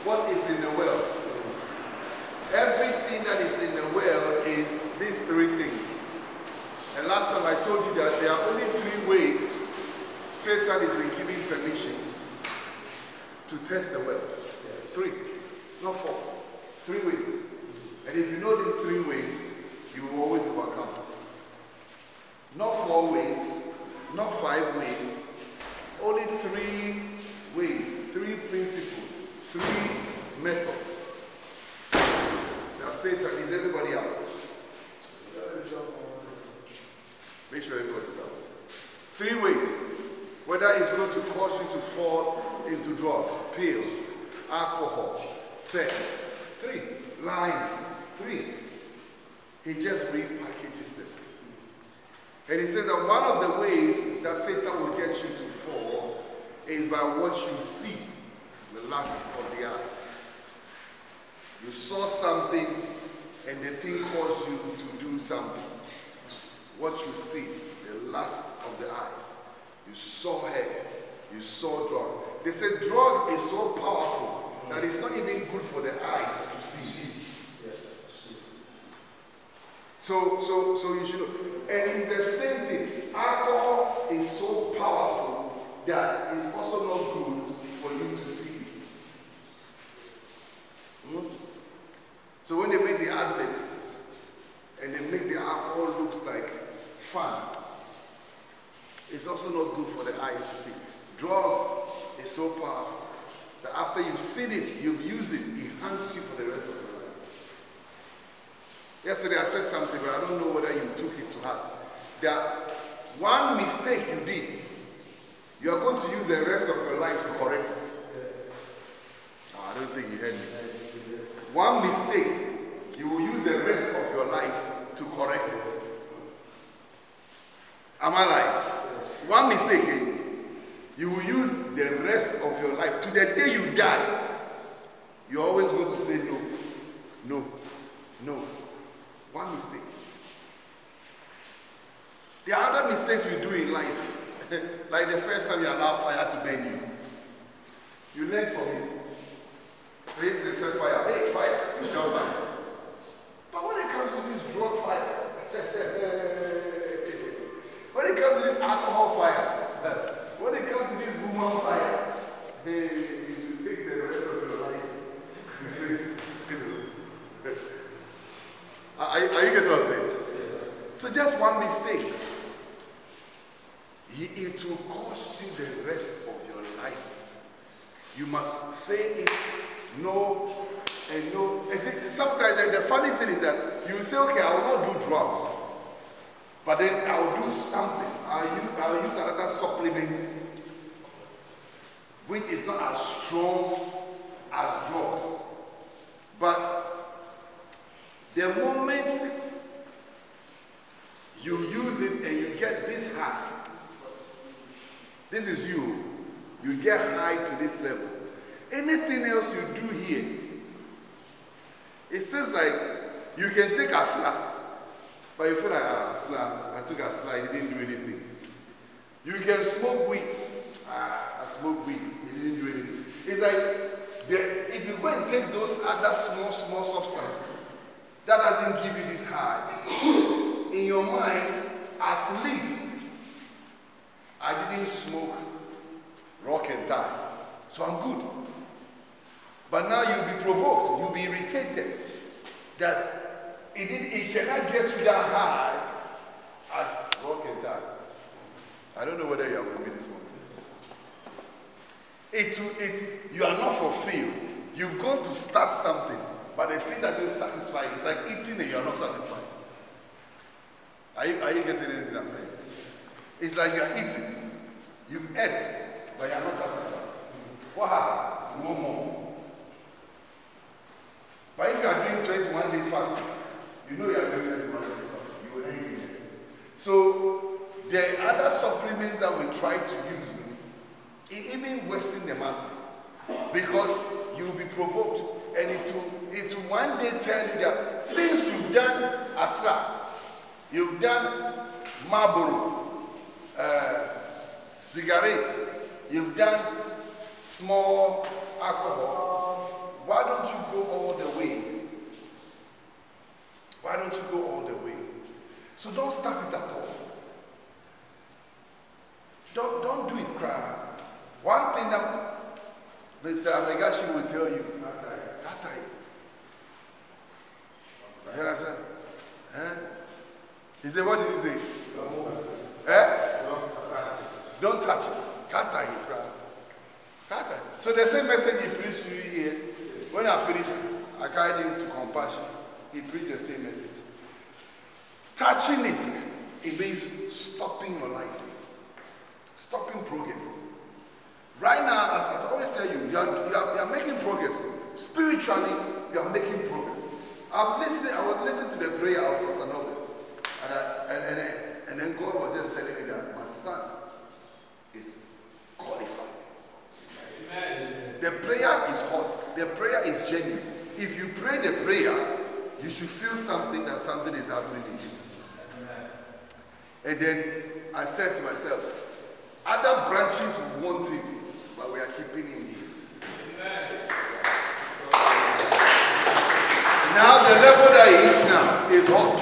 what is in the well. Everything that is in the well is these three things. And last time I told you that there are only three ways Satan is been given permission to test the well. Three, not four. 3 ways. And if you know these 3 ways, you will always overcome. Not 4 ways, not 5 ways, only 3 ways, 3 principles, 3 methods. Now Satan, is everybody out? Make sure everybody's out. 3 ways. Whether it's going to cause you to fall into drugs, pills, alcohol, sex. 3. Lying. 3. He just repackages them. And he says that one of the ways that Satan will get you to fall is by what you see, the lust of the eyes. You saw something and the thing caused you to do something. What you see, the lust of the eyes. You saw hair, you saw drugs. They say drug is so powerful that it's not even good for the eyes to see. So you should know. And it's the same thing. Alcohol is so powerful that it's also not good for you to see it. So when they make the adverts and they make the alcohol looks like fun, it's also not good for the eyes to see. Drugs is so powerful that after you've seen it, you've used it, it haunts you for the rest of your life. Yesterday I said something, but I don't know whether you took it to heart. That one mistake you did, you are going to use the rest of your life to correct it. Oh, I don't think you heard me. One mistake, you will use the rest of your life to correct it. Am I lying? One mistake, you will use the rest of your life. To the day you die, you're always going to say no, no, no. One mistake. There are other mistakes we do in life. Like the first time you allow fire to burn you. You learn from it. So if they set fire, hey, fire, you jump back. But when it comes to this drug fire, when it comes to this alcohol fire, when it comes to this woman fire, it will take the rest of your life to say, Are you getting what I'm saying? Yes. So just one mistake, it will cost you the rest of your life. You must say it no and no. And see, sometimes the funny thing is that you say, okay, I will not do drugs, but then I will do something. I'll use another supplement, which is not as strong as drugs. But the moment you use it and you get this high, this is you get high to this level. Anything else you do here, it seems like you can take a slap, but you feel like, I took a slap, it didn't do anything. You can smoke weed, I smoked weed, it didn't do anything. It's like, if you go and take those other small substances, that doesn't give you this high. In your mind, at least, I didn't smoke rock and tie, so I'm good. But now you'll be provoked, you'll be irritated that it cannot get you that high as rock and tie. I don't know whether you are with me this morning. You are not fulfilled. You've gone to start something, but the thing doesn't satisfy you. It's like eating and you're not satisfied. Are you getting anything I'm saying? It's like you're eating. You've ate, but you're not satisfied. What happens? You want more. But if you are doing 21 days fasting, you know you are doing 21 days fasting. You will hang in there. So the other supplements that we try to use, it even worsen them up. Because you will be provoked. And it will one day tell you that since you've done Asra, you've done Marlboro, cigarettes, you've done small alcohol, So don't start it at all. Don't do it, cry. One thing that Mr. Amegashi will tell you, he said, what did he say? Don't touch it. Katai, Katai. So the same message he preached to you here. When I finished, I carried him to compassion. He preached the same message. Touching it, it means stopping your life. Stopping progress. Right now, as I always tell you, you are making progress. Spiritually, you are making progress. I was listening to the prayer of Pastor Norbert. And then God was just telling me that my son is qualified. Amen. The prayer is hot. The prayer is genuine. If you pray the prayer, you should feel something that something is happening in you. Amen. And then I said to myself, other branches want him, but we are keeping him here. Amen. Now the level that he is now is hot.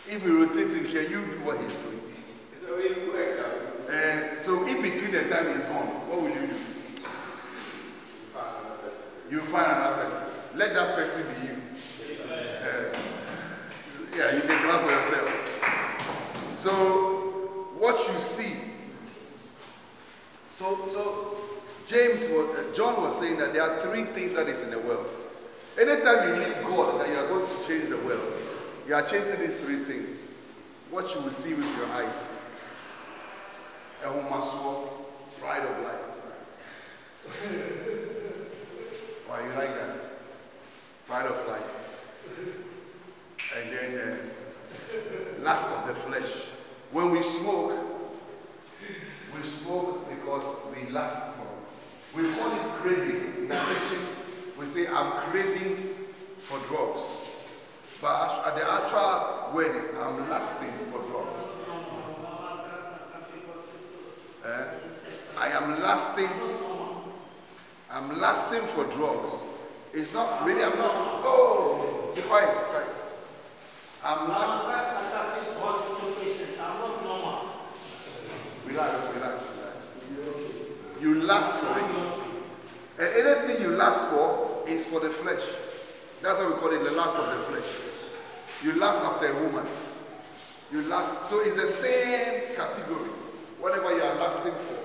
If we rotate him, can you do what he's doing? So in between the time he's gone, what will you do? You find another person. Let that person be you. Yeah, you can clap for yourself. So what you see. So John was saying that there are three things that is in the world. Anytime you leave God, that you are going to change the world. You are chasing these three things. What you will see with your eyes. Pride of life. Why you like that? Pride of life. And then lust of the flesh. When we smoke because we lust for it. We call it craving. In addition, we say, I'm craving for drugs. But the actual word is, I'm lusting for drugs. I'm lusting for drugs. It's not really, I'm not, oh, be quiet. I'm lusting. Relax. You lust for it. And anything you lust for is for the flesh. That's what we call it, the lust of the flesh. You lust after a woman. You lust. So it's the same category. Whatever you are lusting for,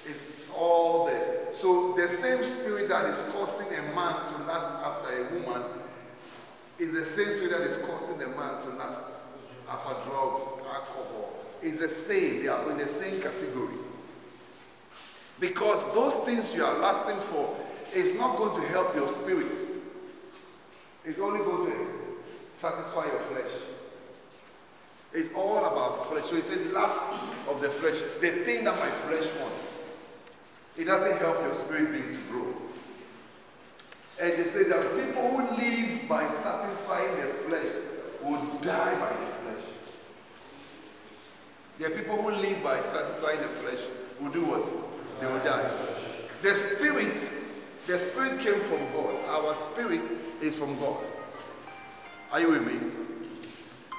it's all there. So the same spirit that is causing a man to lust after a woman is the same spirit that is causing a man to lust after drugs, alcohol. It's the same. They are in the same category. Because those things you are lusting for is not going to help your spirit. It's only going to satisfy your flesh. It's all about flesh. So he said, lust of the flesh, the thing that my flesh wants. It doesn't help your spirit being to grow. And they say that people who live by satisfying their flesh will die by the flesh. There are people who live by satisfying the flesh will do what? They will die. The spirit came from God. Our spirit is from God. Are you with me?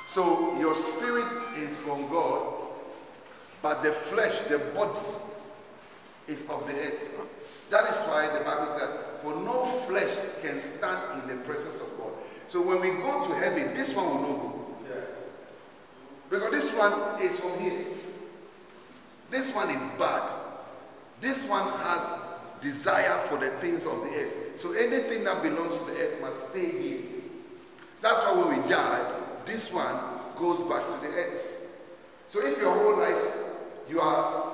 So your spirit is from God, but the flesh, the body, is of the earth. That is why the Bible said, for no flesh can stand in the presence of God. So when we go to heaven, this one will not go. Yeah. Because this one is from here. This one is bad. This one has desire for the things of the earth. So anything that belongs to the earth must stay here. That's why when we die, this one goes back to the earth. So if your whole life you are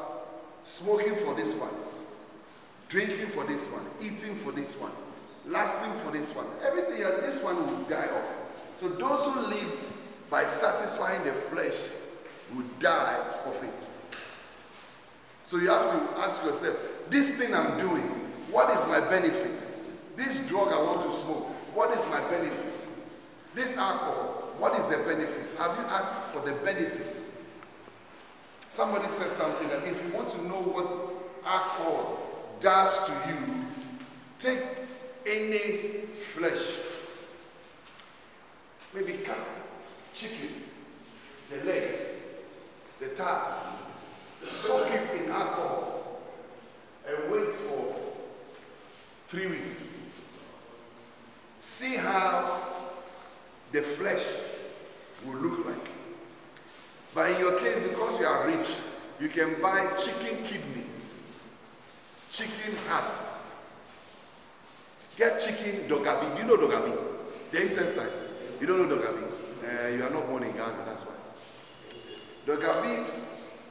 smoking for this one, drinking for this one, eating for this one, lasting for this one, everything, this one will die off. So those who live by satisfying the flesh will die of it. So you have to ask yourself, this thing I'm doing, what is my benefit? This drug I want to smoke, what is my benefit? This alcohol, what is the benefit? Have you asked for the benefits? Somebody said something that if you want to know what alcohol does to you, take any flesh maybe cut chicken, the leg, the thigh, soak it in alcohol, and wait for 3 weeks. See how the flesh will look like. But in your case, because you are rich, you can buy chicken kidneys, chicken hearts. Get chicken dogavi. Do you know dogavi? The intestines. You don't know dogavi? You are not born in Ghana, that's why. Dogavi,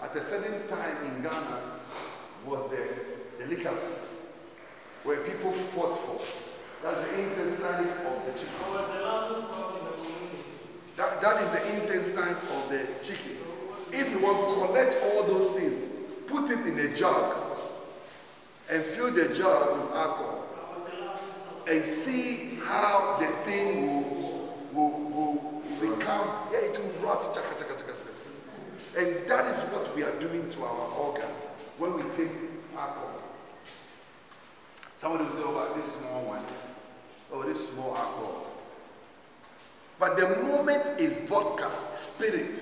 at a certain time in Ghana, was the delicacy where people fought for. That's the intestines of the chicken. That is the intestines of the chicken. If you want to collect all those things, put it in a jug and fill the jug with alcohol and see how the thing will become. Yeah, it will rot. And that is what we are doing to our organs when we take alcohol. Somebody will say, oh, this small one, oh, this small alcohol. But the moment is vodka, spirit,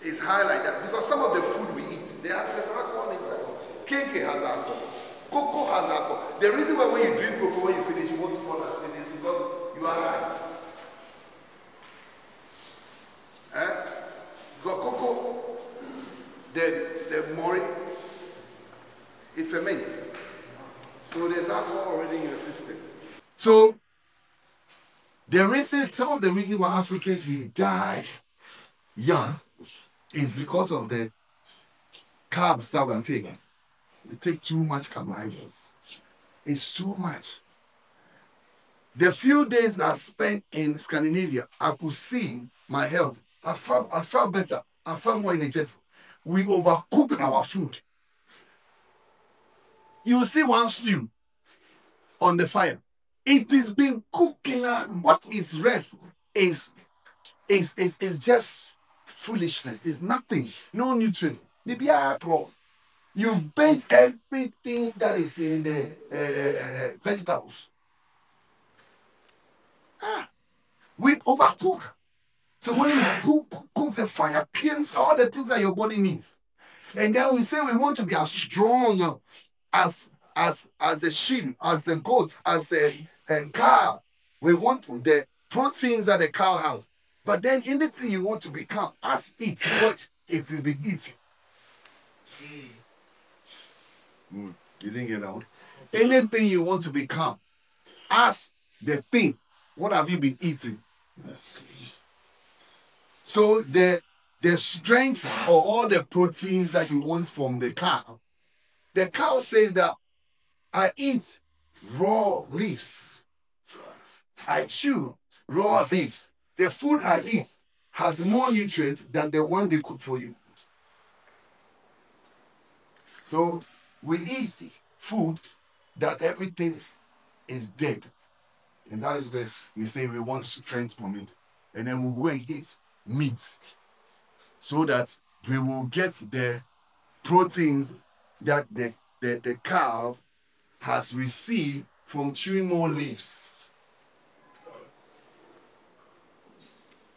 is high like that. Because some of the food we eat, there's alcohol inside. Cake has alcohol. Cocoa has alcohol. The reason why when you drink cocoa, when you finish, you want to fall asleep is because you are high. Because cocoa, the mori, it ferments. So there's alcohol already in your system. So some of the reasons why Africans will die young is because of the carbs that we're taking. We take too much carbohydrates. It's too much. The few days I spent in Scandinavia, I could see my health. I felt better. I felt more energetic. We overcook our food. You see one stew on the fire. It is been cooking. What is rest is just foolishness. It's nothing. No nutrients. You bake everything that is in the vegetables. We overcook. So when we cook the fire, kill all the things that your body needs. And then we say we want to be as strong as the sheep, as the goat, as the cow. We want the proteins that the cow has. But then anything you want to become, as eat what it will be eating. You didn't get out. Anything you want to become, ask the thing, what have you been eating? Yes. So the strength or all the proteins that you want from the cow says that I eat raw leaves. I chew raw leaves. The food I eat has more nutrients than the one they cook for you. So we eat food that everything is dead. And that is where we say we want strength from it. And then we go and eat meat so that we will get the proteins that the cow has received from chewing more leaves.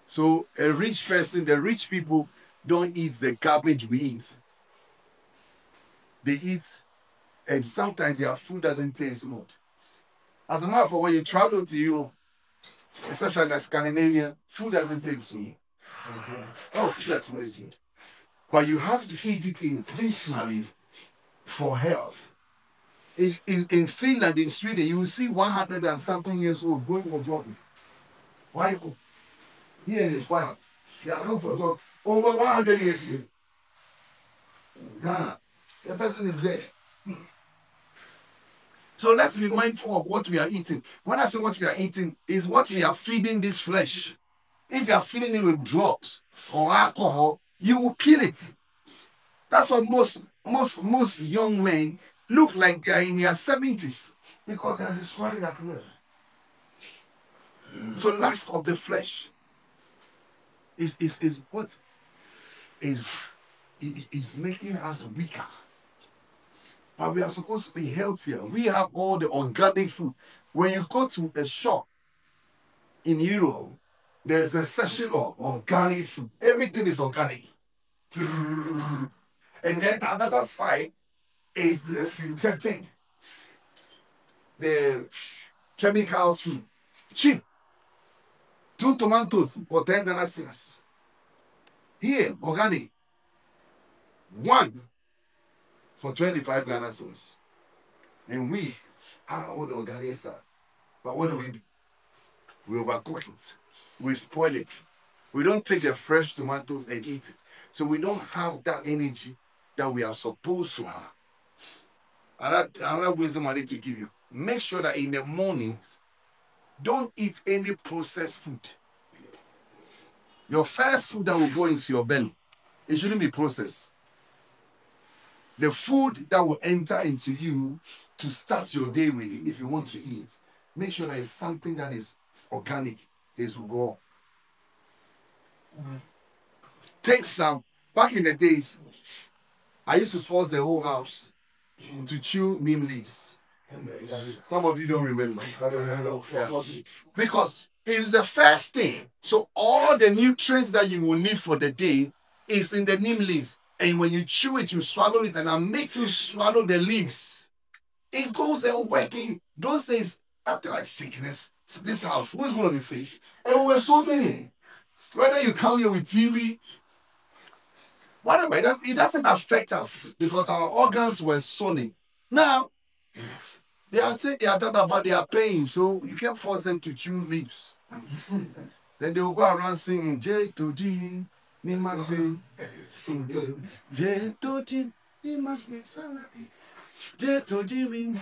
So a rich person, the rich people don't eat the garbage we eat. They eat, and sometimes their food doesn't taste good. As a matter of fact, when you travel to Europe, especially like Scandinavia, food doesn't taste good. Oh, that's crazy. But you have to eat it intentionally for health. In Finland, in Sweden, you will see 100 and something years old going for jogging. Why? Here it is white. They are going for a jog over 100 years old. Ghana, the person is dead. So let's be mindful of what we are eating. When I say what we are eating, is what we are feeding this flesh. If you are feeding it with drugs or alcohol, you will kill it. That's what most young men look like they are in their 70s because they are destroying that will. So lust of the flesh is what is making us weaker. But we are supposed to be healthier. We have all the organic food. When you go to a shop in Europe, There's a section of organic food. Everything is organic. And then another side is the synthetic, the chemicals food. Cheap. 2 tomatoes for 10 Ghana cedis. Here, organic. 1 for 25 Ghana cedis. And we are all the organic stuff. But what do? We overcook it. We spoil it. We don't take the fresh tomatoes and eat it. So we don't have that energy that we are supposed to have. Another wisdom I need to give you. Make sure that in the mornings, don't eat any processed food. Your first food that will go into your belly, it shouldn't be processed. The food that will enter into you to start your day with, if you want to eat, make sure that it's something that is organic, is raw. Take some. Back in the days, I used to force the whole house to chew neem leaves. Some of you don't remember. Because it's the first thing. So all the nutrients that you will need for the day is in the neem leaves. And when you chew it, you swallow it, and I make you swallow the leaves. It goes and working. Those days, after like sickness, this house, who's going to be sick? And we were so many. Whether you come here with TV, whatever, it doesn't affect us because our organs were swollen. Now, they are saying they are done about their pain, so you can't force them to chew leaves. Then they will go around singing J to G, Nimagbe, J to G, Nimagbe, J to G.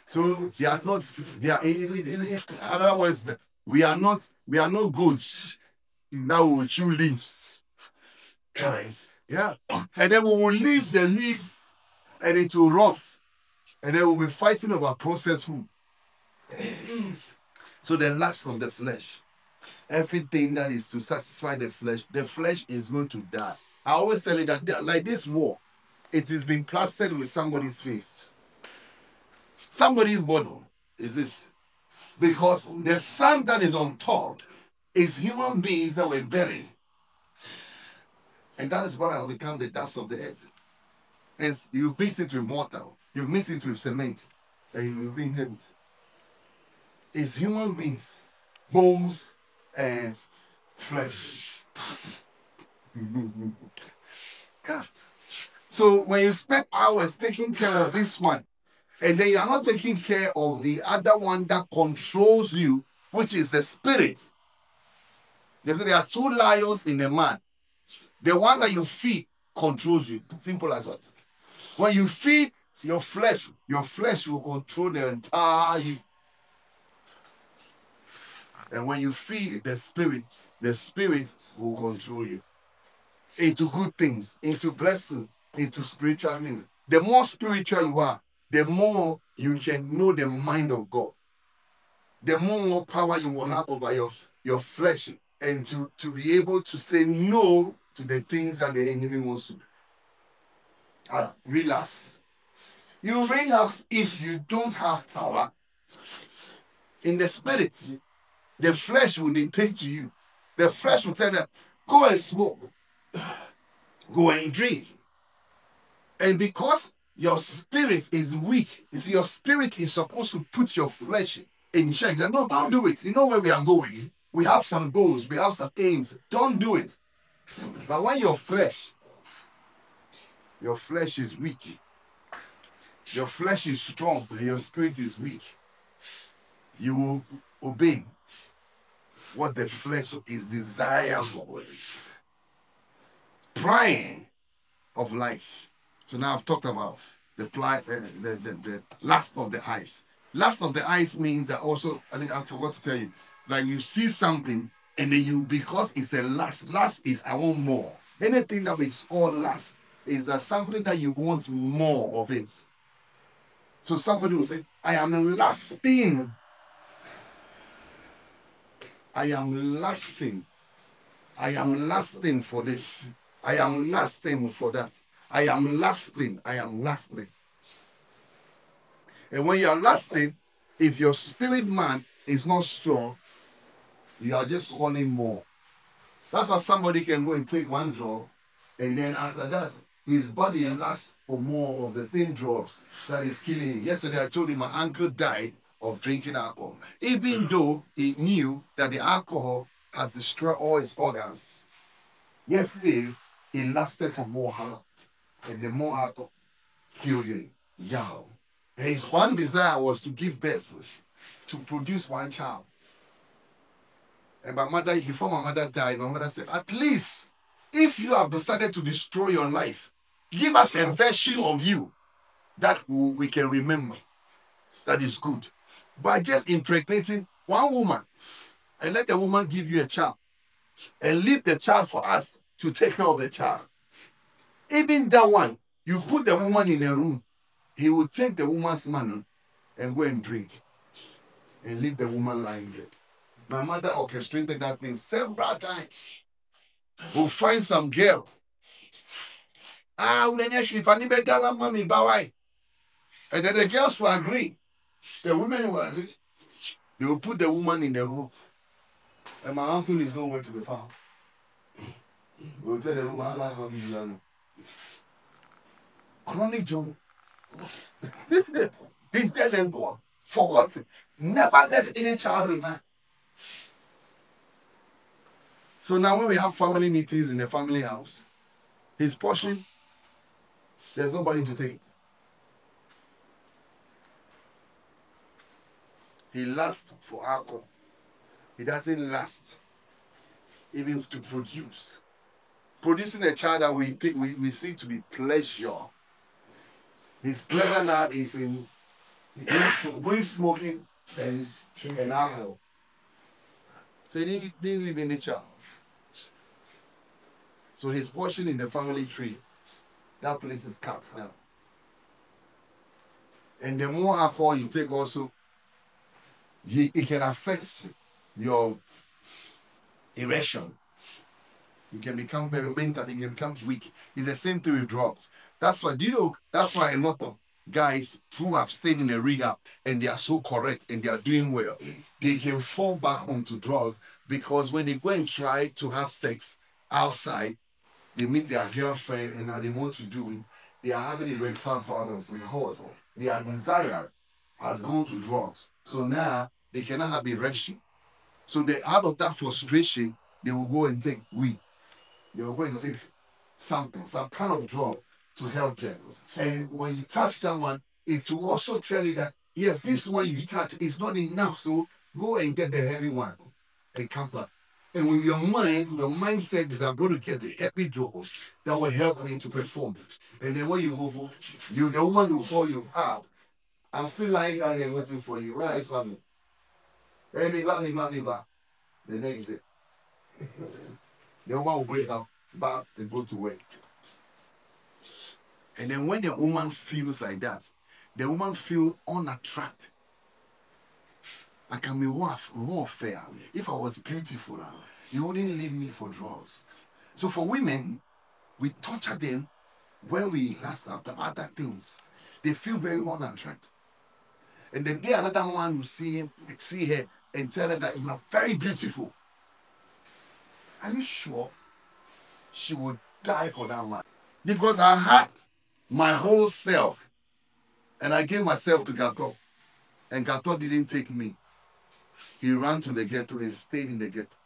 So they are not. They are in other words, we are not goods. Now we will chew leaves. Yeah. And then we will leave the leaves and it will rot. And then we'll be fighting over processed food. So the lust of the flesh, everything that is to satisfy the flesh is going to die. I always tell you that like this war, it is being plastered with somebody's face. Somebody's body is this. Because the sun that is on top is human beings that were buried. And that is what has become the dust of the earth. Hence, you've mixed it with mortar, you've mixed it with cement, and you've been tempt. It's human beings, bones and flesh. Yeah. So when you spend hours taking care of this one, and then you are not taking care of the other one that controls you, which is the spirit. They say there are 2 lions in a man. The one that you feed controls you. Simple as what? When you feed your flesh will control the entire you. And when you feed the spirit will control you. Into good things, into blessing, into spiritual things. The more spiritual you are, the more you can know the mind of God. The more power you will have over your flesh, and to be able to say no to the things that the enemy wants to do. Relapse. You relapse if you don't have power. In the spirit, the flesh will dictate to you. The flesh will tell them, go and smoke. Go and drink. And because your spirit is weak, you see, your spirit is supposed to put your flesh in check. No, don't do it. You know where we are going. We have some goals. We have some aims. Don't do it. But when your flesh is weak, your flesh is strong, but your spirit is weak, you will obey what the flesh is desired for. Pride of life. So now I've talked about the lust of the eyes. Lust of the eyes means that also, I think I forgot to tell you, like you see something and then because it's a lust is I want more. Anything that makes all lust is that something that you want more of it. So somebody will say, I am lusting. I am lusting. I am lusting for this. I am lusting for that. I am lusting. I am lusting. And when you are lusting, if your spirit man is not strong, You are just calling more. That's why somebody can go and take one drug, and then after that, his body lasts for more of the same drugs that is killing him. Yesterday, I told him my uncle died of drinking alcohol, even though he knew that the alcohol has destroyed all his organs. Yesterday, he lasted for more harm, and the more alcohol killed him. Yeah. His one desire was to give birth, to produce one child. And my mother, before my mother died, my mother said, at least if you have decided to destroy your life, give us a version of you that we can remember. That is good. By just impregnating one woman and let the woman give you a child and leave the child for us to take care of the child. Even that one, you put the woman in a room, he will take the woman's money and go and drink and leave the woman lying there. My mother orchestrated that thing several times. We'll find some girl. If I need better mommy, bye. And then the girls will agree. The women will agree. They will put the woman in the room. And my uncle is nowhere to be found. We'll tell the woman, I'm not going. Chronic John. He's dead and gone. Forgotten. Never left any childhood, man. So now when we have family meetings in the family house, his portion, there's nobody to take it. He lasts for alcohol. He doesn't last even to produce. Producing a child that we see to be pleasure. His pleasure now is in smoking and alcohol. So he didn't leave any child. So his portion in the family tree, that place is cut now. And the more alcohol you take also, it can affect your erection. You can become very mental, you can become weak. It's the same thing with drugs. That's why, that's why a lot of guys who have stayed in a rehab and they are so correct and they are doing well, they can fall back onto drugs because when they go and try to have sex outside, they meet their girlfriend and now they want to do it. They are having erectile problems because their desire has gone to drugs. So now they cannot have erection. So out of that frustration, they will go and take weed. They will go and take something, some kind of drug to help them. And when you touch that one, it will also tell you that, yes, this one you touch is not enough. So go and get the heavy one and come back. And with your mindset is I'm going to get the happy drugs that will help me to perform. And then when you move on, the woman will call you out. I'm still lying down here waiting for you, right, family? Hey, me back. The next day. The woman will break up back and go to work. And then when the woman feels like that, the woman feels unattracted. I can be more fair. If I was beautiful, you wouldn't leave me for drugs. So for women, we torture them when we last after other things. They feel very unattractive. And the day another one will see her and tell her that you are very beautiful. Are you sure she would die for that man? Because I had my whole self and I gave myself to Gato. And Gato didn't take me. He ran to the ghetto and stayed in the ghetto.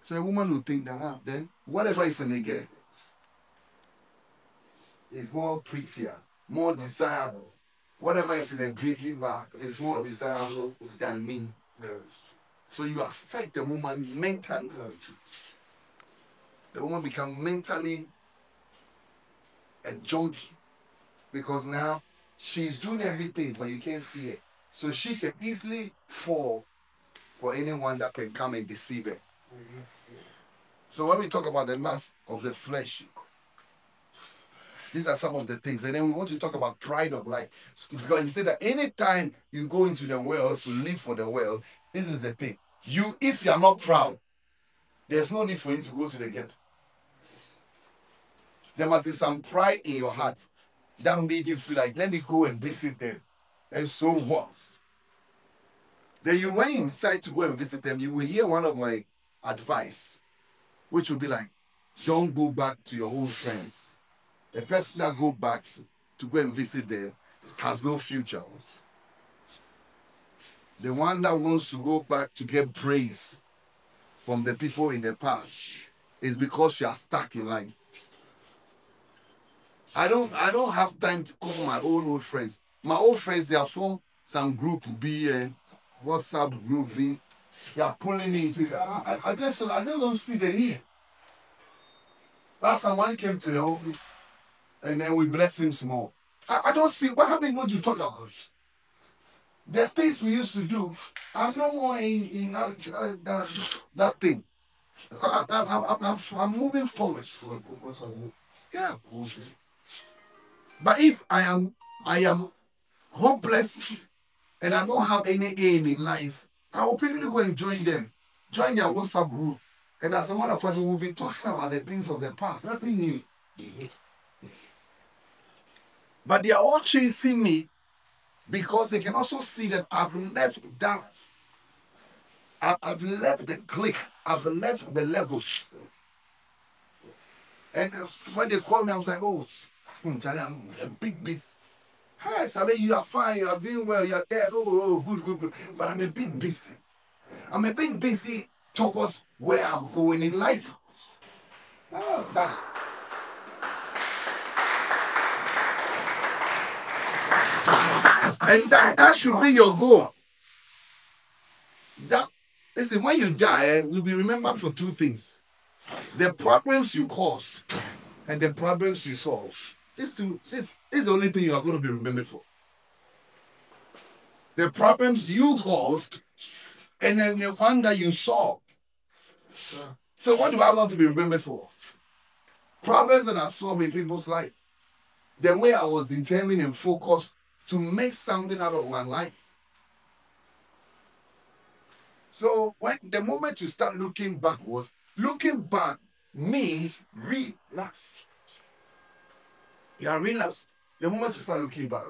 So a woman will think that then whatever is in the ghetto is more prettier, more desirable. Whatever is in the drinking bar is more desirable than me. So you affect the woman mentally. The woman becomes mentally a junkie because now she's doing everything, but you can't see it. So she can easily fall for anyone that can come and deceive her. So when we talk about the lust of the flesh, these are some of the things. And then we want to talk about pride of life. Because you say that anytime you go into the world to live for the world, this is the thing. If you are not proud, there's no need for you to go to the ghetto. There must be some pride in your heart that made you feel like, let me go and visit them. And so what? Then when you decide to go and visit them, you will hear one of my advice, which will be like, don't go back to your old friends. The person that goes back to go and visit them has no future. The one that wants to go back to get praise from the people in the past is because you are stuck in life. I don't have time to call my old friends. My old friends, they are from some group B, WhatsApp group B. They are pulling me into it. I just don't see the need. Last time one came to the office, and then we bless him small. I don't see what happened when you talk about. The things we used to do, I'm no more in that thing. I'm moving forward. Yeah. But if I am hopeless and I don't have any aim in life, I will quickly go and join them. Join their WhatsApp group. And as a matter of fact, we will be talking about the things of the past, nothing new. But they are all chasing me because they can also see that I've left that. I've left the clique. I've left the levels. And when they called me, I was like, oh, Charlie, I'm a big beast. Hi, Sabe, you are fine, you are doing well, you are there. Oh, good. But I'm a bit busy. I'm a bit busy towards where I'm going in life. Oh, that. And that should be your goal. Listen, when you die, you'll be remembered for two things. The problems you caused and the problems you solved. This is the only thing you are going to be remembered for. The problems you caused and then the one that you solved. So what do I want to be remembered for? Problems that I solved in people's life. The way I was determined and focused to make something out of my life. So when the moment you start looking backwards, looking back means relapse. You are relapsed. The moment you start looking back,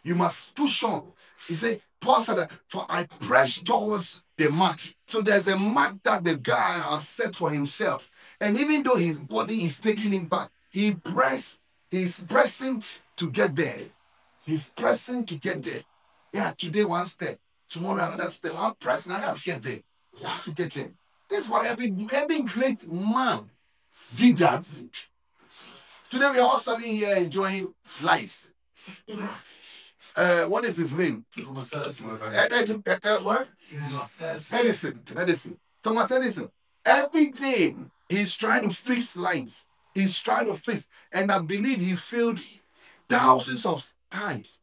you must push on. He said, Paul said that, for I press towards the mark. So there's a mark that the guy has set for himself. And even though his body is taking him back, he's pressing to get there. He's pressing to get there. Yeah, today one step, tomorrow another step. I'm pressing, I have to get there. You have to get there. That's why every great man did that. Today we are all standing here enjoying life. What is his name? What? Edison. Thomas Edison. Every day he's trying to fix lights. He's trying to fix. And I believe he failed thousands of times.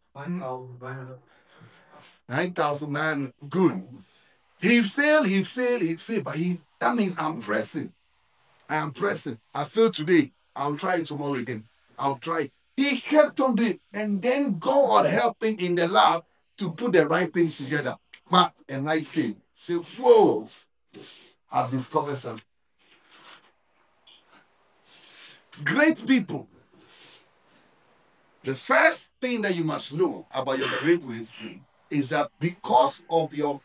9,000, man, good. He failed, but that means I'm pressing. I am pressing. I failed today. I'll try it tomorrow again. I'll try. He kept on doing it. And then God helped him in the lab to put the right things together. But a night came. Say, whoa, I've discovered something. Great people. The first thing that you must know about your greatness is that because of your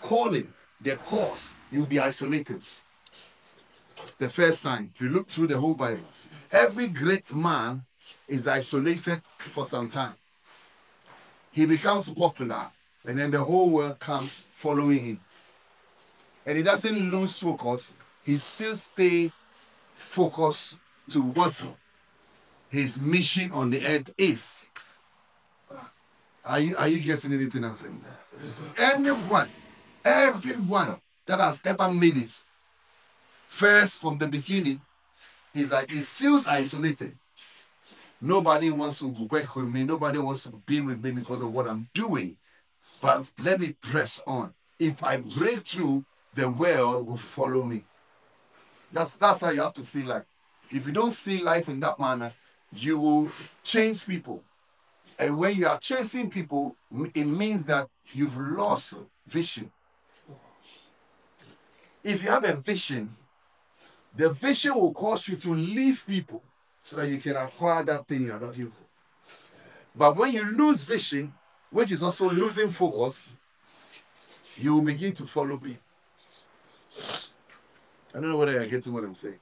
calling, the cause, you'll be isolated. The first sign, if you look through the whole Bible, every great man is isolated for some time. He becomes popular, and then the whole world comes following him. And he doesn't lose focus. He still stays focused to what his mission on the earth is. Are you getting anything I'm saying? Everyone that has ever made it, first from the beginning, is like, he feels isolated. Nobody wants to work with me. Nobody wants to be with me because of what I'm doing. But let me press on. If I break through, the world will follow me. That's how you have to see life. If you don't see life in that manner, you will chase people. And when you are chasing people, it means that you've lost vision. If you have a vision, the vision will cause you to leave people so that you can acquire that thing you are not looking for. But when you lose vision, which is also losing focus, you will begin to follow me. I don't know whether you're getting what I'm saying.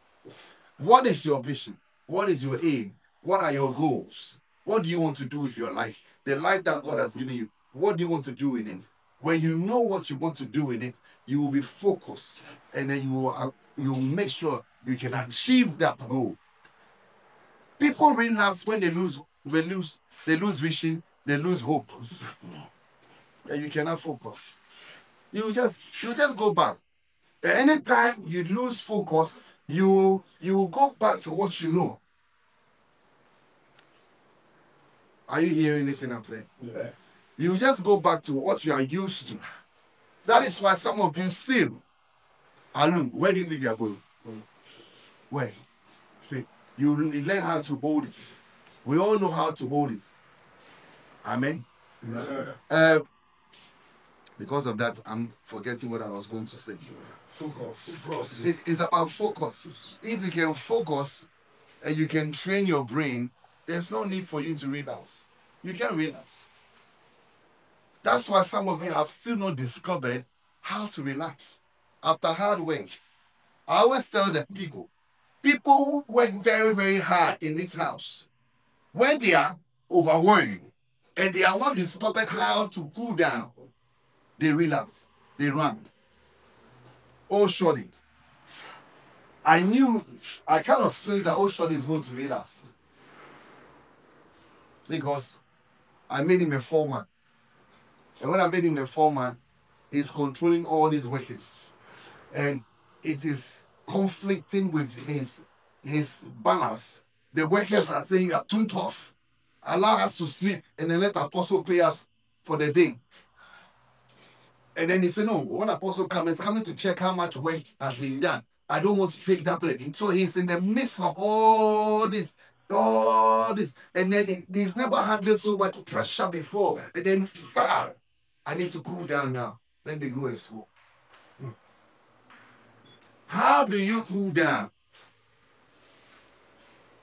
What is your vision? What is your aim? What are your goals? What do you want to do with your life? The life that God has given you, what do you want to do in it? When you know what you want to do in it, you will be focused, and then you will make sure you can achieve that goal. People relapse when they lose vision, they lose hope, and you cannot focus. You just go back. Anytime you lose focus, you will go back to what you know. Are you hearing anything I'm saying? Yes. You just go back to what you are used to. That is why some of you still alone. Where do you think you are going? Where? See, you learn how to hold it. We all know how to hold it. Amen. Yes. Because of that, I'm forgetting what I was going to say. Focus. It's about focus. If you can focus and you can train your brain, there's no need for you to relapse. You can relapse. That's why some of you have still not discovered how to relax after hard work. I always tell the people who work very, very hard in this house, when they are overwhelmed and they are not discovered how to cool down, they relapse, they run. Oh, surely. I kind of feel that Oshodi is going to relapse. Because I made him a foreman. And when I made him a foreman, he's controlling all these workers. And it is conflicting with his balance. The workers are saying, you are too tough. Allow us to sleep and then let Apostle pay us for the day. And then he said, no, when Apostle comes, he's coming to check how much work has been done. I don't want to take that blame. So he's in the midst of all this. And then he's never handled so much pressure before. And then, I need to cool down now. Then they go and smoke. How do you cool down?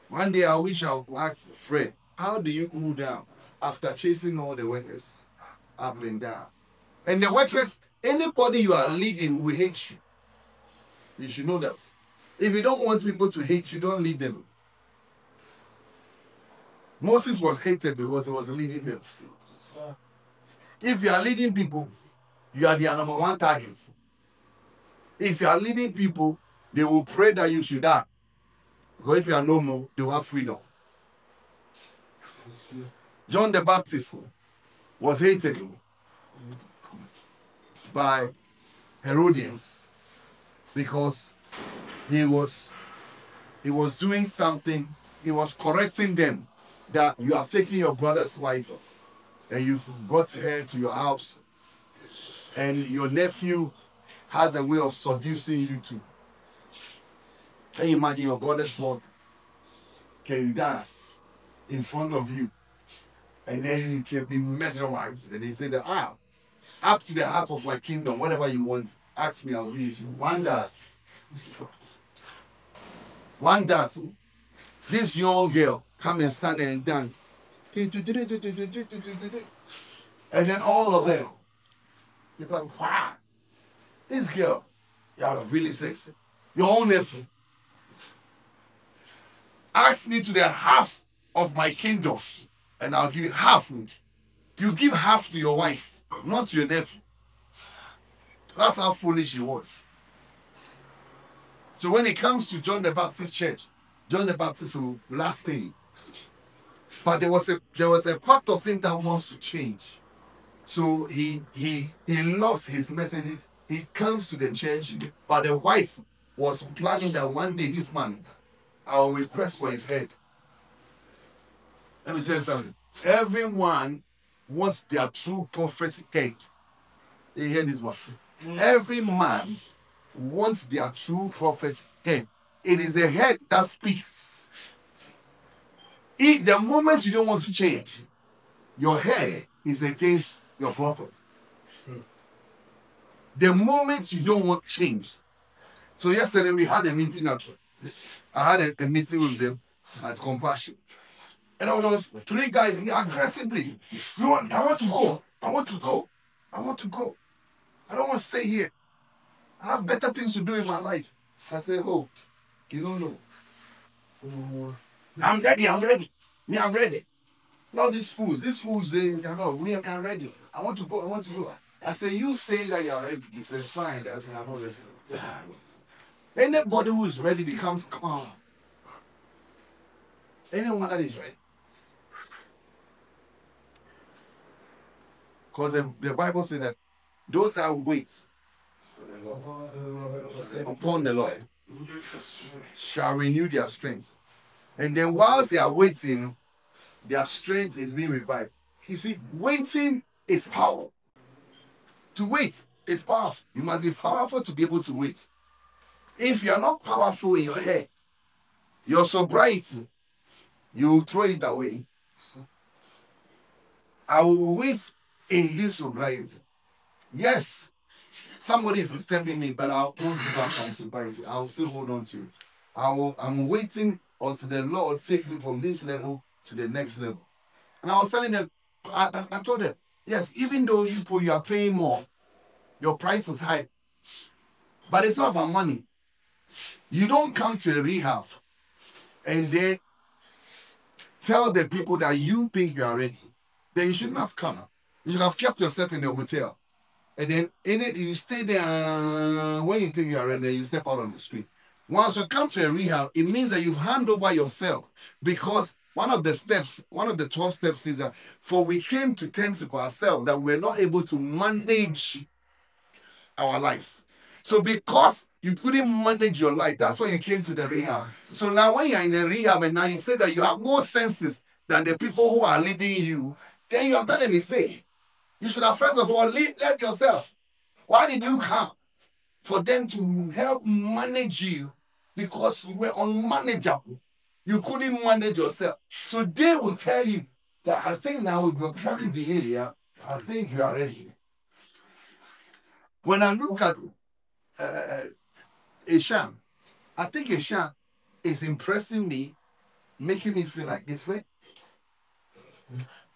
One day I wish I would ask Fred, how do you cool down after chasing all the workers up and down? And the workers, anybody you are leading will hate you. You should know that. If you don't want people to hate you, don't lead them. Moses was hated because he was leading them. If you are leading people, you are their number one target. If you are leading people, they will pray that you should die. Because if you are normal, they will have freedom. John the Baptist was hated by Herodians because he was doing something. He was correcting them that you have taken your brother's wife and you've brought her to your house, and your nephew has a way of seducing you too. Can you imagine your brother's blood can dance in front of you, and then you can be mesmerized, and they say that up to the half of my kingdom, whatever you want, ask me, I'll give you. One dance. One dance. This young girl come and stand there and dance. And then all of them, you're like, wow, this girl, you're really sexy. Your own nephew. Ask me to the half of my kingdom, and I'll give you half. You give half to your wife, not to your nephew. That's how foolish he was. So when it comes to John the Baptist Church, John the Baptist will last thing. But there was a part of him that wants to change. So he loves his messages. He comes to the church, but the wife was planning that one day this man, I will request for his head. Let me tell you something. Everyone wants their true prophet head. You hear this one? Every man wants their true prophet head. It is the head that speaks. The moment you don't want to change, your head is against your prophet. The moment you don't want change. So yesterday we had a meeting I had a meeting with them at Compassion. And there was 3 guys aggressively. I want to go. I don't want cannot stay here. I have better things to do in my life. I say, oh, you don't know. I'm ready. Me, I'm ready. Not these fools. These fools, they know, me, I'm ready. I want to go. I say, you say that you're ready. It's a sign that you are not ready. Anybody who is ready becomes calm. Anyone that is ready. Because the Bible says that those that wait upon the Lord shall renew their strength. And then whilst they are waiting, their strength is being revived. You see, waiting is power. To wait is powerful. You must be powerful to be able to wait. If you are not powerful in your head, your sobriety, you throw it away. I will wait in this sobriety. Yes, somebody is disturbing me, but I'll hold back my sobriety. I will still hold on to it. I'm waiting until the Lord take me from this level to the next level. And I was telling them, I told them, yes, even though you are paying more, your price is high. But it's not about money. You don't come to a rehab and then tell the people that you think you are ready. Then you shouldn't have come. You should have kept yourself in the hotel. And then you stay there when you think you are ready, you step out on the street. Once you come to a rehab, it means that you've handed over yourself. Because one of the 12 steps is that for we came to terms with ourselves that we're not able to manage our life. So because you couldn't manage your life, that's why you came to the rehab. So now when you're in the rehab and now you say that you have more senses than the people who are leading you, then you have done a mistake. You should have first of all led yourself. Why did you come? For them to help manage you, because you were unmanageable. You couldn't manage yourself. So they will tell you that I think now with your current behavior, I think you are ready. When I look at Ishan, I think Ishan is impressing me, making me feel like this way.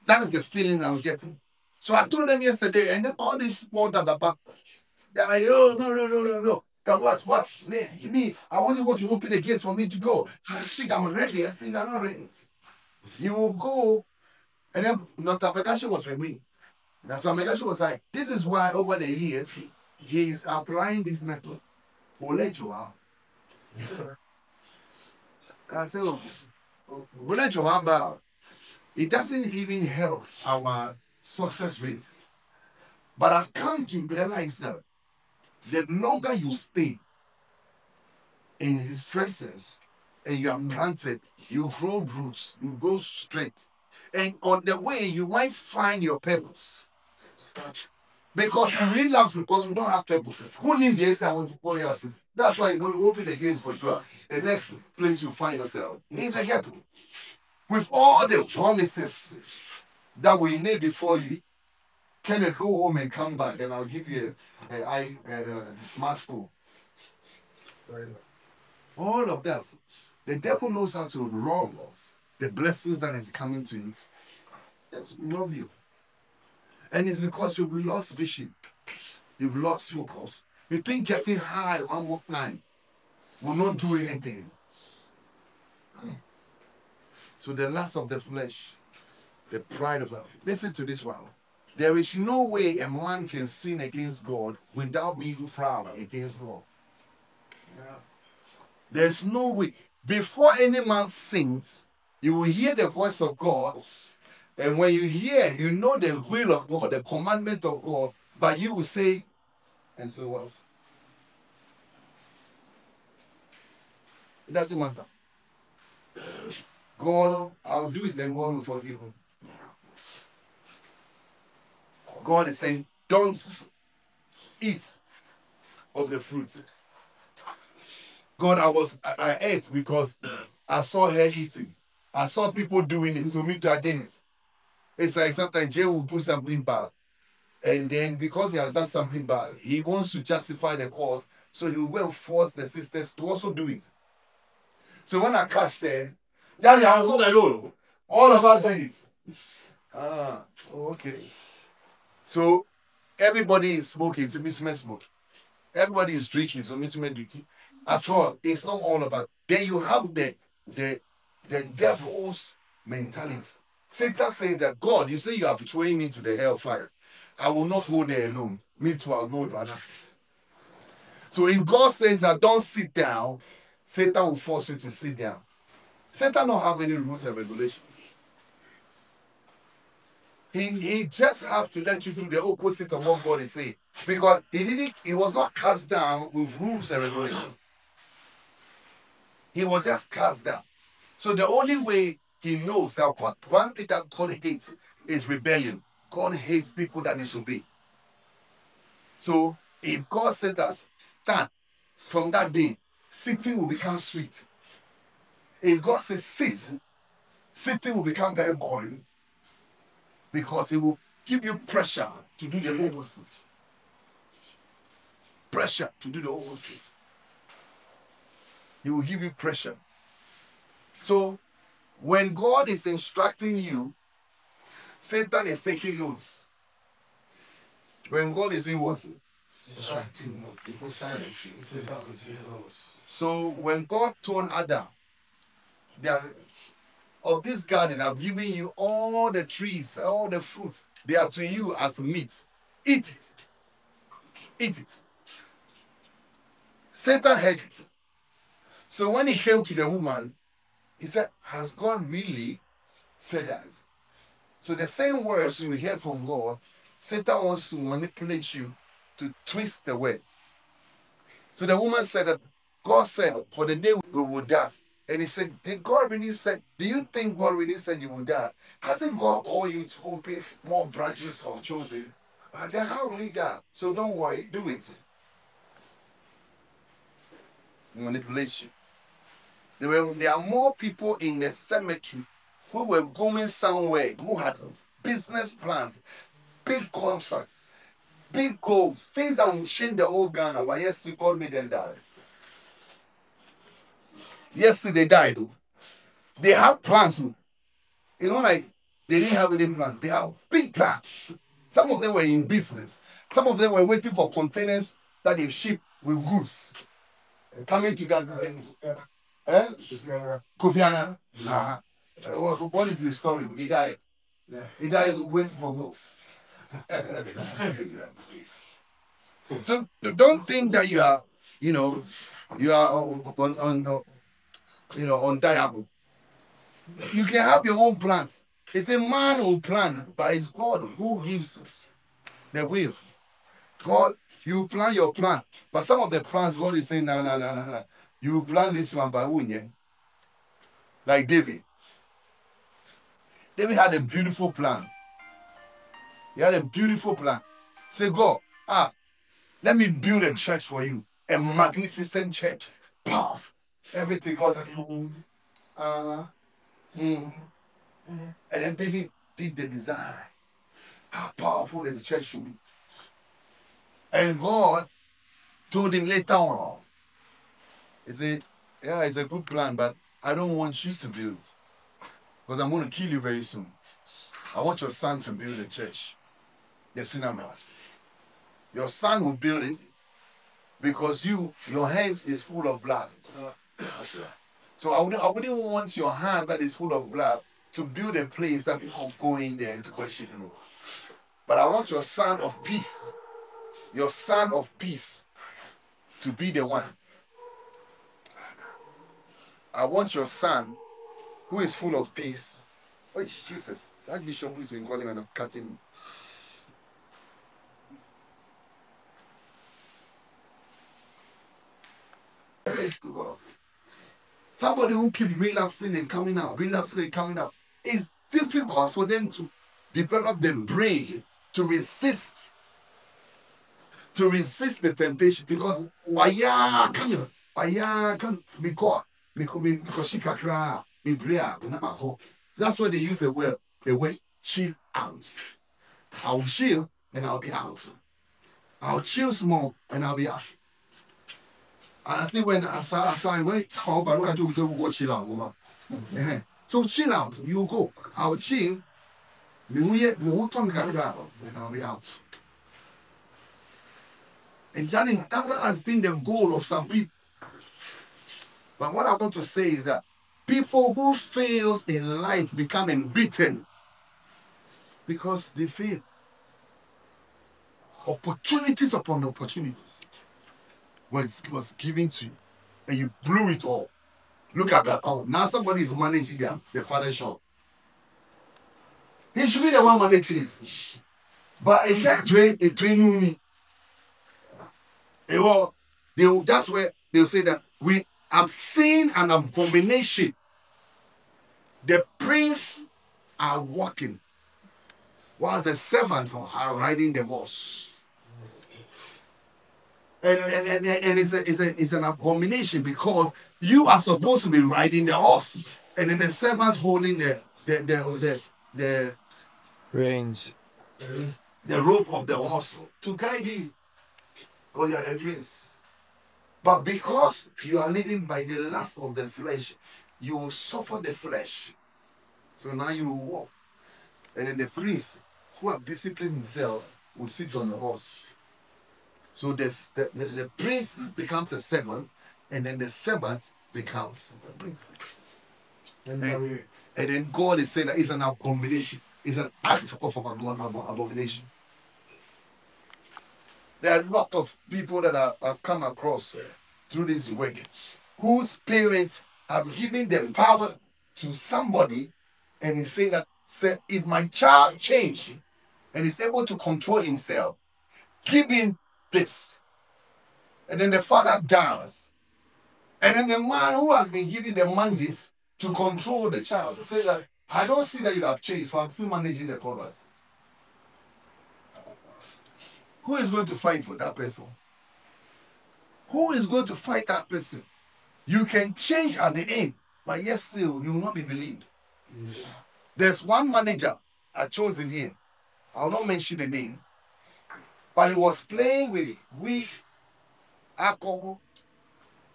That is the feeling I'm getting. So I told them yesterday, and then all this small that they're like, oh, no. What? Me, I only want you to open the gate for me to go. I think I'm ready. I think I'm not ready. You will go. And then Dr. Pekashi was with me. That's why Pekashi was like, this is why over the years, he's applying this method. We'll let you out. I said, we'll let you out, but it doesn't even help our success rates. But I've come to realize that the longer you stay in his presence and you are planted, you grow roots, you go straight. And on the way, you might find your purpose. Because we really love because we don't have purpose. Who need the answer? That's why when we open the gates for you, the next place you find yourself is a ghetto. With all the promises that we need before you, can you go home and come back and I'll give you a smartphone. All of that. The devil knows how to rob the blessings that is coming to you. Yes, we love you. And it's because you've lost vision. You've lost focus. You think getting high one more time will not do anything. So the lust of the flesh, the pride of life. Listen to this one. There is no way a man can sin against God without being proud against God. Yeah. There's no way. Before any man sins, you will hear the voice of God. And when you hear, you know the will of God, the commandment of God, but you will say, and so what? It doesn't matter. God, I'll do it, then God will forgive him. God is saying, don't eat of the fruit. God, I ate because I saw her eating. I saw people doing it, so me too, I did it. It's like sometimes Jay will do something bad. And then because he has done something bad, he wants to justify the cause, so he will go and force the sisters to also do it. So when I catch them, Daddy, I was not alone. All of us did it. Okay. So Everybody is smoking, it's a smoking. Everybody is drinking, so drinking. After all, it's not all about. Then you have the devil's mentality. Satan says that God, you say you have thrown me to the hellfire. I will not go there alone. Me too, I'll go with another. So if God says that don't sit down, Satan will force you to sit down. Satan don't have any rules and regulations. He just has to let you do the opposite of what God is saying. Because he was not cast down with rules and regulations. He was just cast down. So the only way he knows that one thing that God hates is rebellion. God hates people that disobey. So if God said us, stand, from that day, sitting will become sweet. If God says sit, sitting will become very boring. Because he will give you pressure to do the opposite. Pressure to do the opposite. He will give you pressure. So, when God is instructing you, Satan is taking notes. When God is in what? Instructing you. So, when God told Adam, of this garden, I've given you all the trees, all the fruits. They are to you as meat. Eat it. Eat it. Satan heard it. So when he came to the woman, he said, has God really said that? So the same words you hear from God, Satan wants to manipulate you to twist the word. So the woman said that God said, for the day we will die. And he said, did God really said, do you think God really said you will die? Hasn't God called you to open more branches of Chosen? Then how will you die? So don't worry, do it. Manipulation. There are more people in the cemetery who were going somewhere, who had business plans, big contracts, big goals, things that will change the whole Ghana. But yes, God made them die. Yes, they died. They have plans. It's not like they didn't have any plans. They have big plans. Some of them were in business. Some of them were waiting for containers that they ship with goods. Coming to Ghana. Kofi Annan. What is the story? He died. He died waiting for goods. So don't think that you are, undiable. You can have your own plans. It's a man who plan, but it's God who gives us the will. God, you plan your plan. But some of the plans, God is saying, no. You plan this one by Unye. Like David. David had a beautiful plan. He had a beautiful plan. Say, God, let me build a church for you. A magnificent church. Powerful. Everything goes and then David did the design. How powerful the church should be. And God told him later on, he said, yeah, it's a good plan, but I don't want you to build. Because I'm going to kill you very soon. I want your son to build a church. The cinema. Your son will build it because your hands is full of blood. So I wouldn't want your hand that is full of blood to build a place that people go in there and to question you. But I want your son of peace, to be the one. I want your son who is full of peace. Oh, Jesus. It's Archbishop who's been calling and I'm cutting. Somebody who keeps relapsing and coming out. It's difficult for them to develop the brain to resist the temptation because that's why they use the word chill out. I'll chill and I'll be out. I'll chill small and I'll be out. And I think when I went home, I look at you, go chill out, woman. So chill out, you go. I'll chill. And I'll be out. And that has been the goal of some people. But what I want to say is that people who fails in life become embittered because they fail. Opportunities upon opportunities was given to you, and you blew it all. Look at that. Oh, now somebody is managing the father's shop. He should be the one managing it. But it can't train me. That's where they'll say that we have seen an abomination. The prince are walking, while the servants are riding the horse. And it's an abomination because you are supposed to be riding the horse, and then the servant holding the reins, the rope of the horse to guide you. Because you are the prince. But because you are living by the lust of the flesh, you will suffer the flesh. So now you will walk. And then the prince who have disciplined himself will sit on the horse. So the prince becomes a servant, and then the servant becomes the prince. And then God is saying that it's an abomination. It's an act of abomination. There are a lot of people that I've come across through this work whose parents have given the power to somebody, and he saying that, if my child change and is able to control himself, give him this. And then the father dies. And then the man who has been given the mandate to control the child says that, I don't see that you have changed, so I'm still managing the property. Who is going to fight for that person? Who is going to fight that person? You can change at the end, but yet still you will not be believed. Yeah. There's one manager I chosen here. I will not mention the name, but he was playing with alcohol.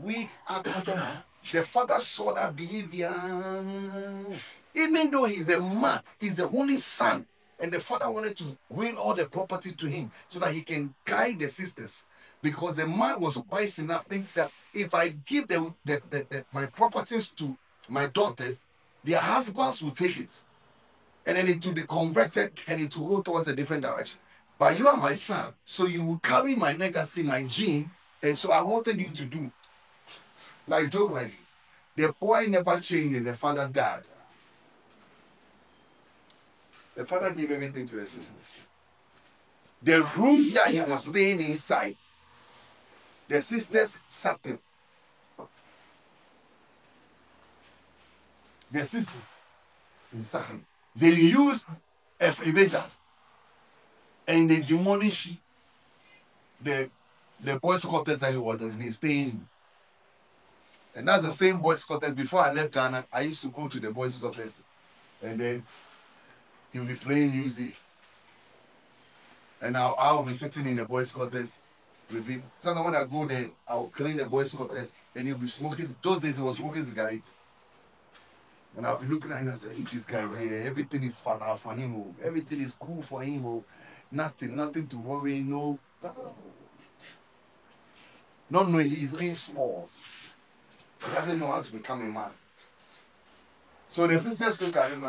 The father saw that behavior. Even though he's a man, he's the only son. And the father wanted to will all the property to him so that he can guide the sisters. Because the man was wise enough to think that if I give them my properties to my daughters, their husbands will take it. And then it will be converted and it will go towards a different direction. But you are my son, so you will carry my legacy, my gene. And so I wanted you to do. Like Job, like the boy never changed and the father died. The father gave everything to the sisters. The room that he was laying inside, the sisters sat him. The sisters sat him. They used excavator and they demolished the boys' quarters that he was been staying in. And that's the same boys' quarters. Before I left Ghana, I used to go to the boys' quarters, and then he will be playing music. And I will be sitting in the boys' quarters with him. So when I go there, I will clean the boys' quarters, and he'll be smoking. Those days he was smoking cigarettes. And I'll be looking at him and say, this guy here, everything is fun for him. Everything is cool for him. Nothing to worry, no. Not knowing he's being small. He doesn't know how to become a man. So the sisters look at him,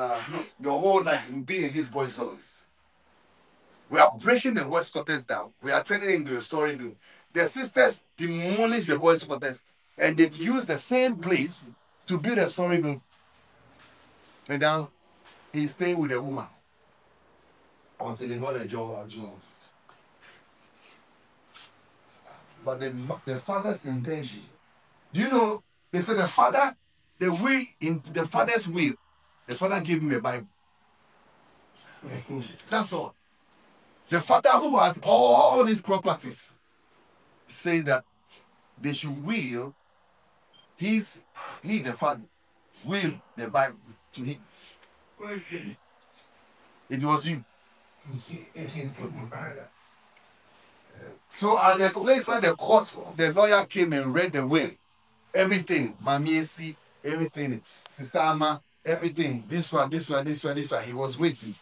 your whole life will be in these boys' quarters. We are breaking the boys' quarters down. We are turning it into a story room. The sisters demolish the boys' quarters, and they've used the same place to build a story room. And now he's staying with a woman until they got a job. But the father's intention. Do you know? They said the father, in the father's will, the father gave him a Bible. That's all. The father who has all these properties says that they should will, the father, will the Bible to him. It was you. So at the place where the lawyer came and read the will, everything, Mamiesi, everything, Sister Ama, everything, this one, he was waiting.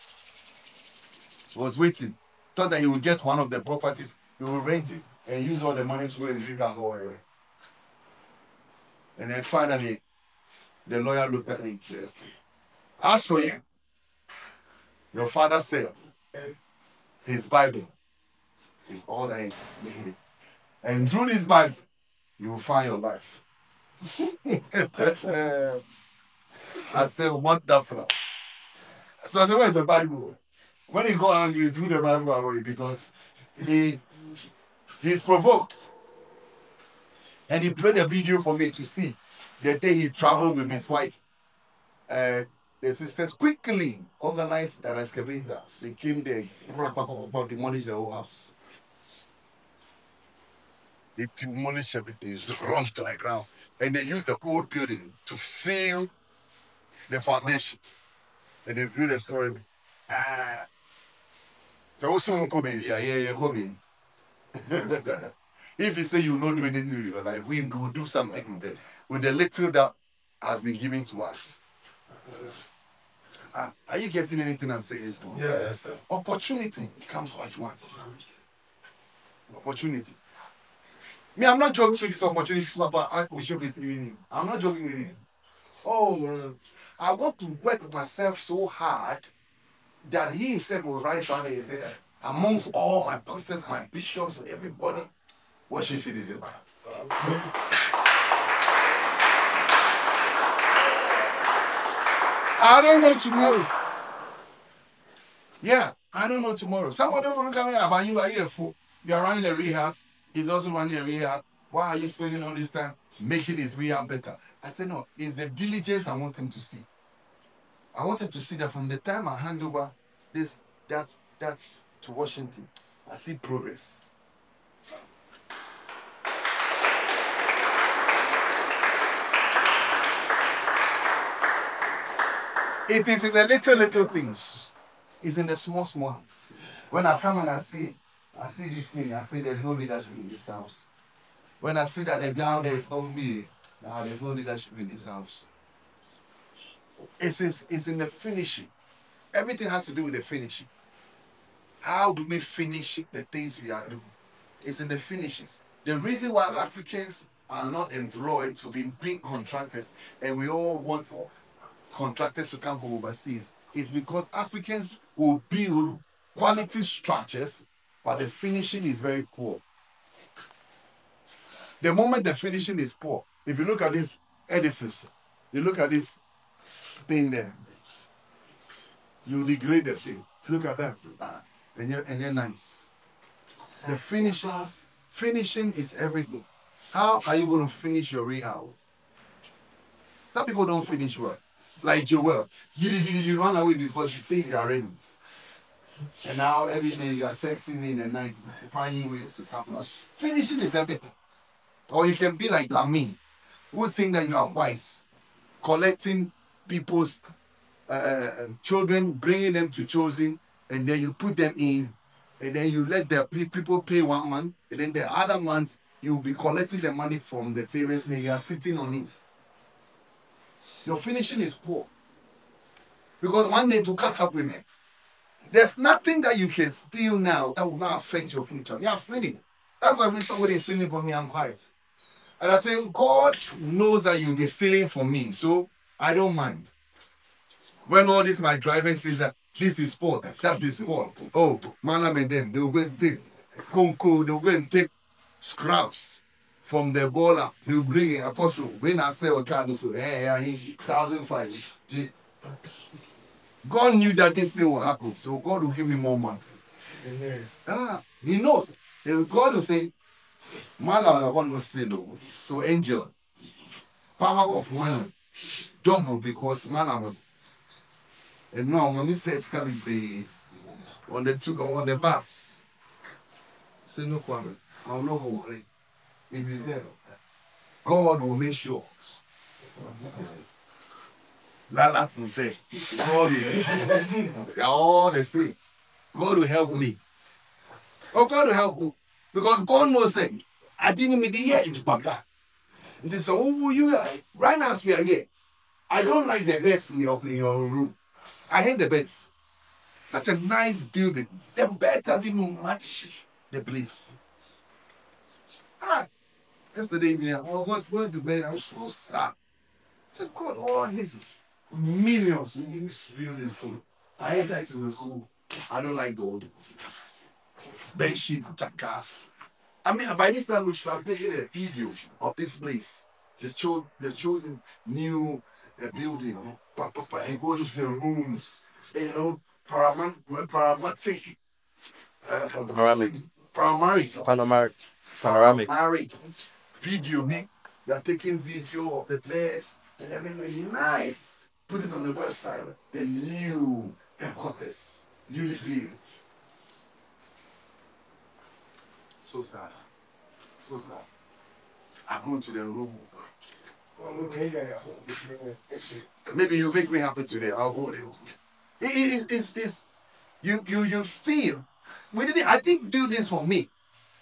He was waiting. Thought that he would get one of the properties, he will rent it. and use all the money to go and drink alcohol. And then finally, the lawyer looked at him and said, as for you, your father said his Bible is all that he needed. And through this Bible, you will find your life. I said, wonderful. So I said, where's the Bible? When he go angry, you threw the Bible away because he's provoked. And he played a video for me to see the day he traveled with his wife. The sisters quickly organized an excavator. They came there, demolished the whole house. They demolished everything, just rushed to the ground. And they used the old building to fill the foundation. And they built a story. So also Cobi, yeah, Cobi. If you say you not do anything in your life, we will do something with the little that has been given to us. Are you getting anything I'm saying? Yes. Opportunity comes at once. Opportunity. Me, I'm not joking with this opportunity, but I should be giving. I'm not joking with it. Oh, I want to work myself so hard that he himself will rise on and say, amongst all my pastors, my bishops, everybody, Washington is it. I don't know tomorrow. Yeah, I don't know tomorrow. Somebody will come here about you. Are you a fool? You are running a rehab. He's also running a rehab. Why are you spending all this time making his rehab better? I said, no, it's the diligence I want him to see. I want him to see that from the time I hand over this, that to Washington, I see progress. It is in the little things. It's in the small things. When I come and I see this thing, I say there's no leadership in this house. When I see that the ground there is not me, there's no leadership in this house. It's in the finishing. Everything has to do with the finishing. How do we finish the things we are doing? It's in the finishing. The reason why Africans are not employed to be big contractors and we all want contractors to come from overseas is because Africans will build quality structures, but the finishing is very poor. The moment the finishing is poor, if you look at this edifice, you look at this thing there, you degrade the thing. Look at that. And you're nice. The finishing is everything. How are you going to finish your rehab? Some people don't finish well. Like Joel. You run away because you think you are ready. And now every day you are texting me in the night, finding ways to come. Finishing is everything. Or you can be like Lamin, who think that you are wise, collecting people's children, bringing them to Chosen, and then you put them in, and then you let the people pay 1 month, and then the other month you will be collecting the money from the parents, and you are sitting on it. Your finishing is poor. Because one day to catch up with me, there's nothing that you can steal now that will not affect your future. You have seen it. That's why when somebody is stealing from me, I'm quiet. And I say, God knows that you'll be stealing from me, so I don't mind. When all this my driver says that this is sport, that is sport. Oh, Malam and them, they'll go and take Conco, they'll go and take scraps from the baller. He'll bring it, apostle. When I say, okay, so, he 1,005. God knew that this thing will happen, so God will give me more money. He knows. God will say, Malam, one was still. So, angel, power of man, double because Malam. And now, when he says, can be on the bus, say, no problem. I'll not worry. If he's there, God will make sure. That last is there. God will. They're all the same. God will help me. Oh, God will help me. Because God knows that I didn't mean the year into Baghdad. And they say, oh, you are. Right now, as we are here, I don't like the beds in your room. I hate the beds. Such a nice building. The bed doesn't even match the place. Yesterday evening, I was going to bed. I was so sad. I said, God, all these millions in this real food. I hate that to the school. I don't like the old bed sheet, chaka. I mean, by this time, we should have taken a video of this place. The chosen new building, and go to the rooms, you know, paramedic, panoramic video. They are taking video of the place and everything nice. Put it on the website. The new headquarters, newly built. So sad. So sad. I go to the room. Maybe you make me happy today. I'll go there. It's you feel. I didn't do this for me.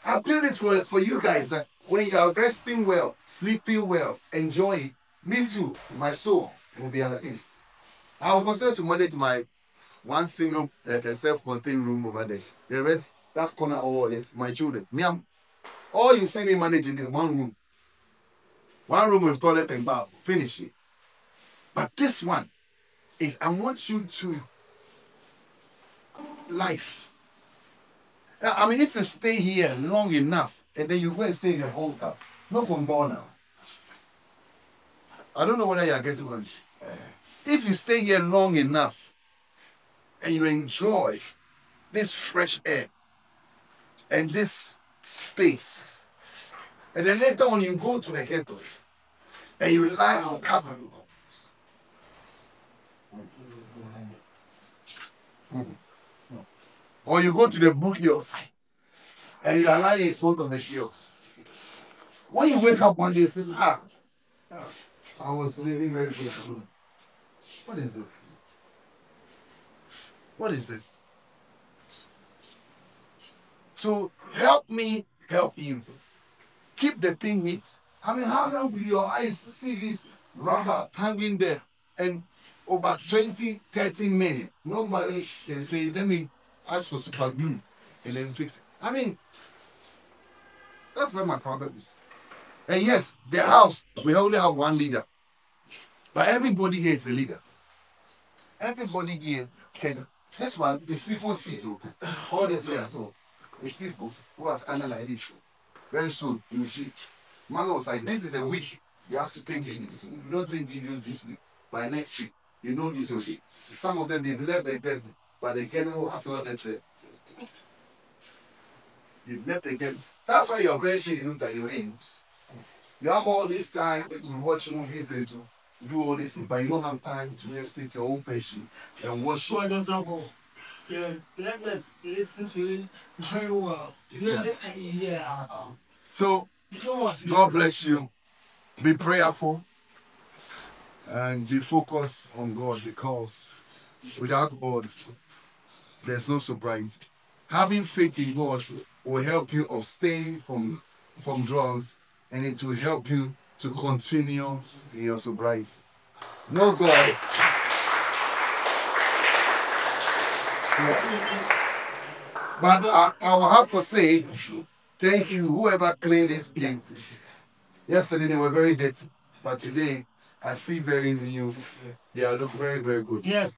I built it for you guys. That when you are resting well, sleeping well, enjoy it. Me too. My soul will be at peace. I will continue to manage my one single self-contained room over there. The rest, that corner all is my children. All you see me managing is one room. One room with toilet and bath. Finish it. But this one is, I want you to life. I mean, if you stay here long enough and then you go and stay in your home town, no from born now. I don't know whether you are getting one. If you stay here long enough and you enjoy this fresh air and this space, and then later on you go to the ghetto and you lie on cabin. Or you go to the book hills and you are lying in front of the hills. When you wake up one day, you say, I was living very peacefully. What is this? What is this? So help me help you. Keep the thing neat. I mean, how long will your eyes see this rubber hanging there and over 20, 30 minutes? Nobody can say, let me ask for super glue and then fix it. I mean, that's where my problem is. And yes, the house, we only have one leader. But everybody here is a leader. Everybody here can. That's why it's people's feet. All this here, so it's people who are standing like this. Very soon, you will see. Man was like, this is a week. You have to think it. You don't think videos this week. By next week, you know this week. Some of them, they left like that, but they can't have that. You left again. That's why you're very sure you look at your ends. You have all this time to watch movies and to do all this, but you don't have time to just take your own patient and watch. Yeah, let's listen to it very well. Yeah. So, God bless you. Be prayerful and be focused on God, because without God, there's no surprise. Having faith in God will help you abstain from drugs, and it will help you to continue in your sobriety. No God. But I will have to say, thank you, whoever cleaned these things. Yesterday they were very dirty, but today I see very new. They look very, very good. Yes.